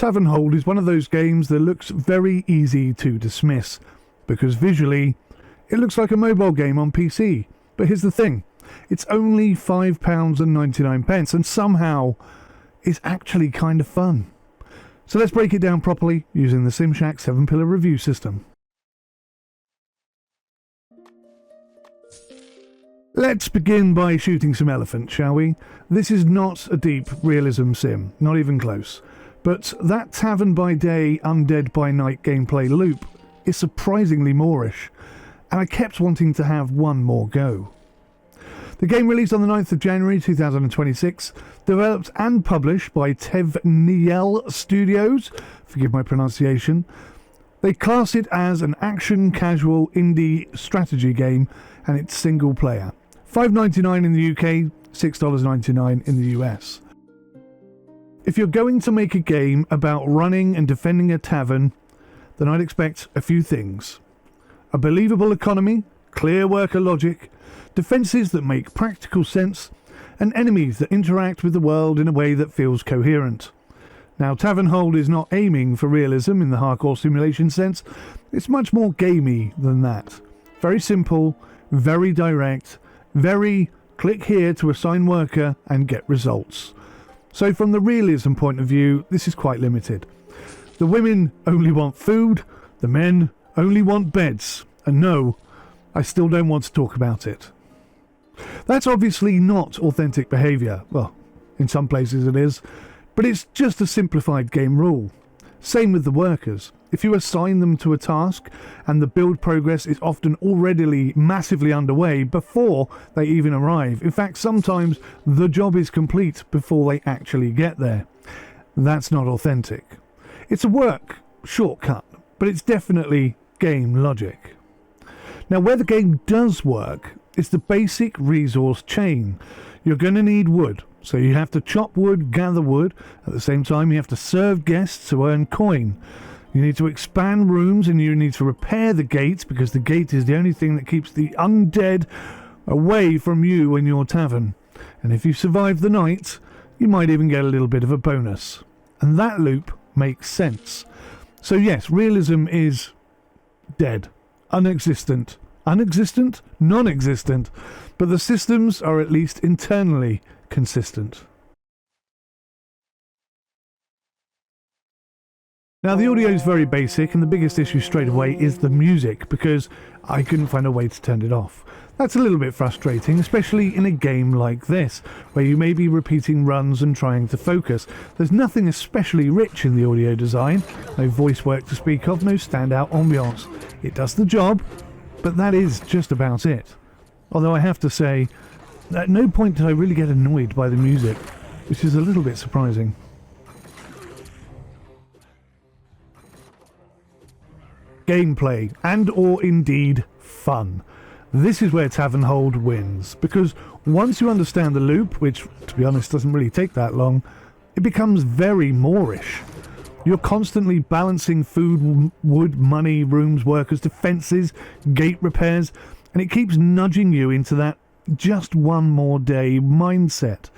TavernHold is one of those games that looks very easy to dismiss, because visually, it looks like a mobile game on PC. But here's the thing, it's only £5.99 and somehow it's actually kind of fun. So let's break it down properly using the SimShack 7-pillar review system. Let's begin by shooting some elephants, shall we? This is not a deep realism sim, not even close. But that tavern by day, undead by night gameplay loop is surprisingly Moorish, and I kept wanting to have one more go. The game released on the 9th of January 2026, developed and published by Tevniyal Studios, forgive my pronunciation. They class it as an action casual indie strategy game, and it's single player. $5.99 in the UK, $6.99 in the US. If you're going to make a game about running and defending a tavern, then I'd expect a few things. A believable economy, clear worker logic, defences that make practical sense, and enemies that interact with the world in a way that feels coherent. Now, TavernHold is not aiming for realism in the hardcore simulation sense, it's much more gamey than that. Very simple, very direct, very click here to assign worker and get results. So from the realism point of view, this is quite limited. The women only want food, the men only want beds, and no, I still don't want to talk about it. That's obviously not authentic behaviour. Well, in some places it is, but it's just a simplified game rule. Same with the workers. If you assign them to a task and the build progress is often already massively underway before they even arrive. In fact, sometimes the job is complete before they actually get there. That's not authentic. It's a work shortcut, but it's definitely game logic. Now, where the game does work is the basic resource chain. You're going to need wood, so you have to chop wood, gather wood. At the same time, you have to serve guests to earn coin. You need to expand rooms and you need to repair the gates, because the gate is the only thing that keeps the undead away from you and your tavern. And if you survive the night, you might even get a little bit of a bonus. And that loop makes sense. So yes, realism is dead, unexistent. Unexistent? Non-existent. But the systems are at least internally consistent. Now, the audio is very basic, and the biggest issue straight away is the music, because I couldn't find a way to turn it off. That's a little bit frustrating, especially in a game like this, where you may be repeating runs and trying to focus. There's nothing especially rich in the audio design, no voice work to speak of, no standout ambiance. It does the job, but that is just about it. Although I have to say, at no point did I really get annoyed by the music, which is a little bit surprising. Gameplay, and or indeed fun. This is where TavernHold wins, because once you understand the loop, which to be honest doesn't really take that long, it becomes very Moorish. You're constantly balancing food, wood, money, rooms, workers, defences, gate repairs, and it keeps nudging you into that just one more day mindset.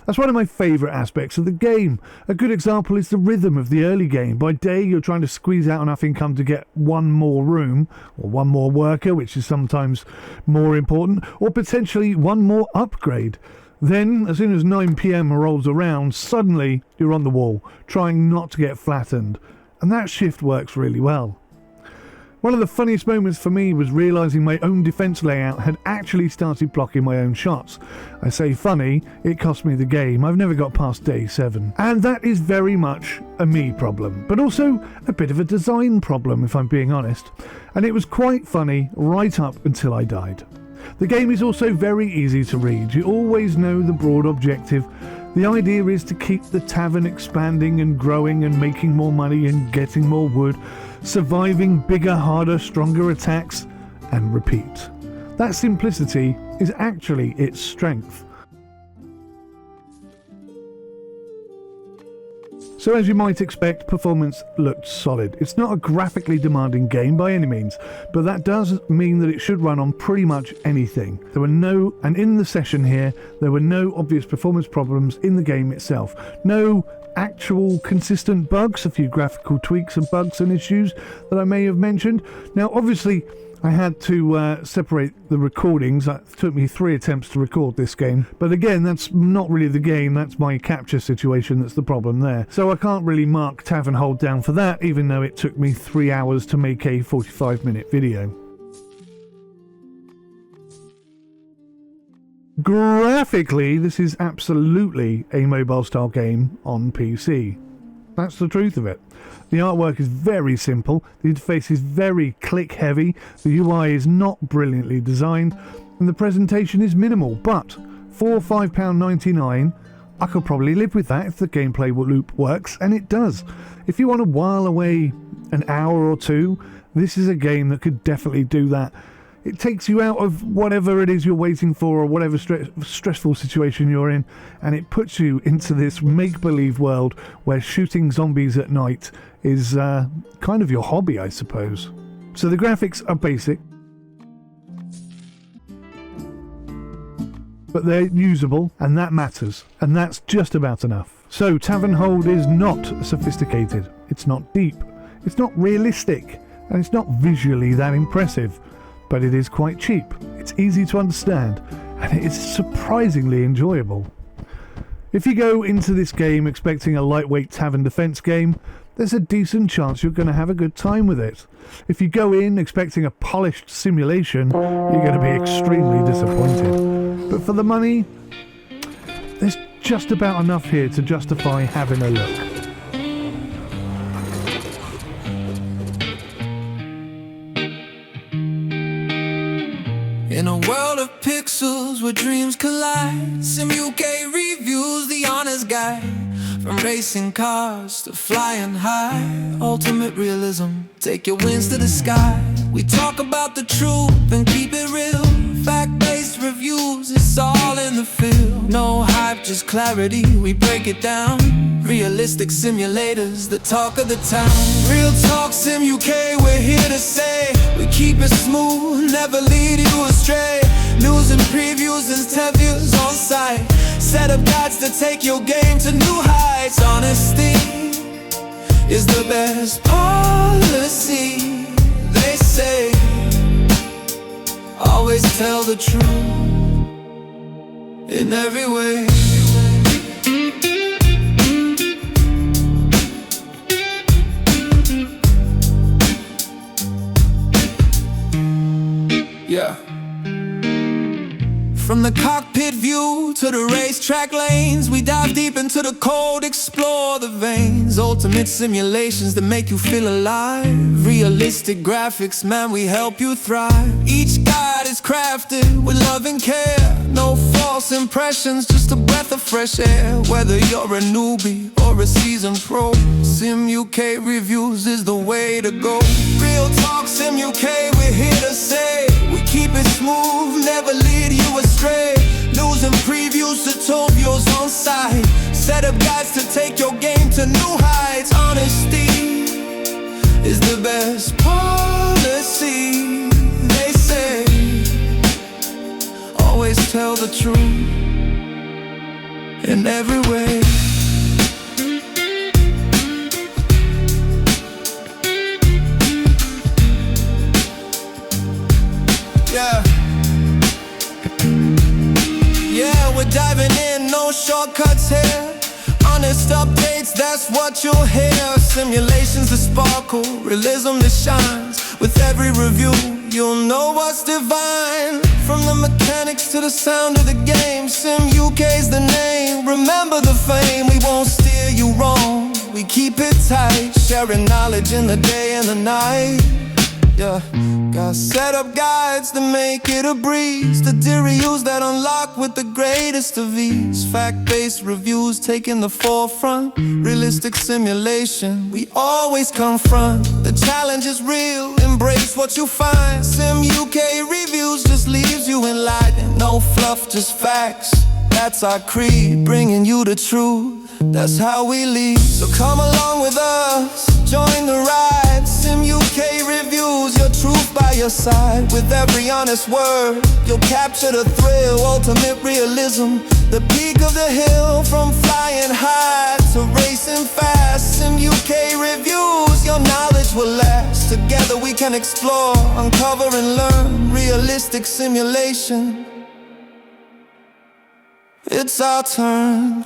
That's one of my favourite aspects of the game. A good example is the rhythm of the early game. By day you're trying to squeeze out enough income to get one more room, or one more worker, which is sometimes more important, or potentially one more upgrade. Then, as soon as 9 PM rolls around, suddenly you're on the wall, trying not to get flattened. And that shift works really well. One of the funniest moments for me was realising my own defence layout had actually started blocking my own shots. I say funny, it cost me the game. I've never got past day 7. And that is very much a me problem, but also a bit of a design problem if I'm being honest. And it was quite funny right up until I died. The game is also very easy to read. You always know the broad objective. The idea is to keep the tavern expanding and growing and making more money and getting more wood, surviving bigger, harder, stronger attacks, and repeat. That simplicity is actually its strength. So as you might expect, performance looked solid. It's not a graphically demanding game by any means, but that does mean that it should run on pretty much anything. And in the session here, there were no obvious performance problems in the game itself. No actual consistent bugs, a few graphical tweaks and bugs and issues that I may have mentioned. Now, obviously, I had to separate the recordings. It took me 3 attempts to record this game. But again, that's not really the game, that's my capture situation that's the problem there. So I can't really mark TavernHold down for that, even though it took me 3 hours to make a 45-minute video. Graphically, this is absolutely a mobile-style game on PC. That's the truth of it. The artwork is very simple, the interface is very click-heavy, the UI is not brilliantly designed, and the presentation is minimal, but for £5.99, I could probably live with that if the gameplay loop works, and it does. If you want to while away an hour or two, this is a game that could definitely do that. It takes you out of whatever it is you're waiting for or whatever stressful situation you're in, and it puts you into this make-believe world where shooting zombies at night is kind of your hobby, I suppose. So the graphics are basic, but they're usable, and that matters, and that's just about enough. So TavernHold is not sophisticated, it's not deep, it's not realistic, and it's not visually that impressive. But it is quite cheap, it's easy to understand, and it is surprisingly enjoyable. If you go into this game expecting a lightweight tavern defense game, there's a decent chance you're going to have a good time with it. If you go in expecting a polished simulation, you're going to be extremely disappointed. But for the money, there's just about enough here to justify having a look. In a world of pixels where dreams collide, Sim UK reviews the honest guide. From racing cars to flying high, ultimate realism, take your wings to the sky. We talk about the truth and keep it real. Fact-based reviews, it's all in the field. No hype, just clarity, we break it down. Realistic simulators, the talk of the town. Real talk, Sim UK, we're here to say we keep it smooth, never lead you astray. News and previews and Tevniyal's on site. Set up guides to take your game to new heights. Honesty is the best policy, they say. Always tell the truth in every way. Yeah. From the cockpit view to the racetrack lanes, we dive deep into the code, explore the veins. Ultimate simulations that make you feel alive. Realistic graphics, man, we help you thrive. Each guide is crafted with love and care. No false impressions, just a breath of fresh air. Whether you're a newbie or a seasoned pro, Sim UK reviews is the way to go. Real talk, Sim UK, we're here to say we keep it smooth, never lead you astray. News and previews to Tevniyal's on site. Set up guides to take your game to new heights. Honesty is the best policy, they say. Always tell the truth in every way. Yeah, we're diving in, no shortcuts here. Honest updates, that's what you'll hear. Simulations that sparkle, realism that shines. With every review, you'll know what's divine. From the mechanics to the sound of the game, Sim UK's the name. Remember the fame, we won't steer you wrong. We keep it tight, sharing knowledge in the day and the night. Yeah, got set up guides to make it a breeze. The reviews that unlock with the greatest of ease. Fact-based reviews taking the forefront. Realistic simulation, we always confront. The challenge is real, embrace what you find. Sim UK reviews just leaves you enlightened. No fluff, just facts, that's our creed. Bringing you the truth, that's how we lead. So come along with us, join the ride. Sim UK reviews, your truth by your side. With every honest word, you'll capture the thrill. Ultimate realism, the peak of the hill. From flying high past to racing fast in UK reviews. Your knowledge will last. Together we can explore, uncover and learn realistic simulation. It's our turn.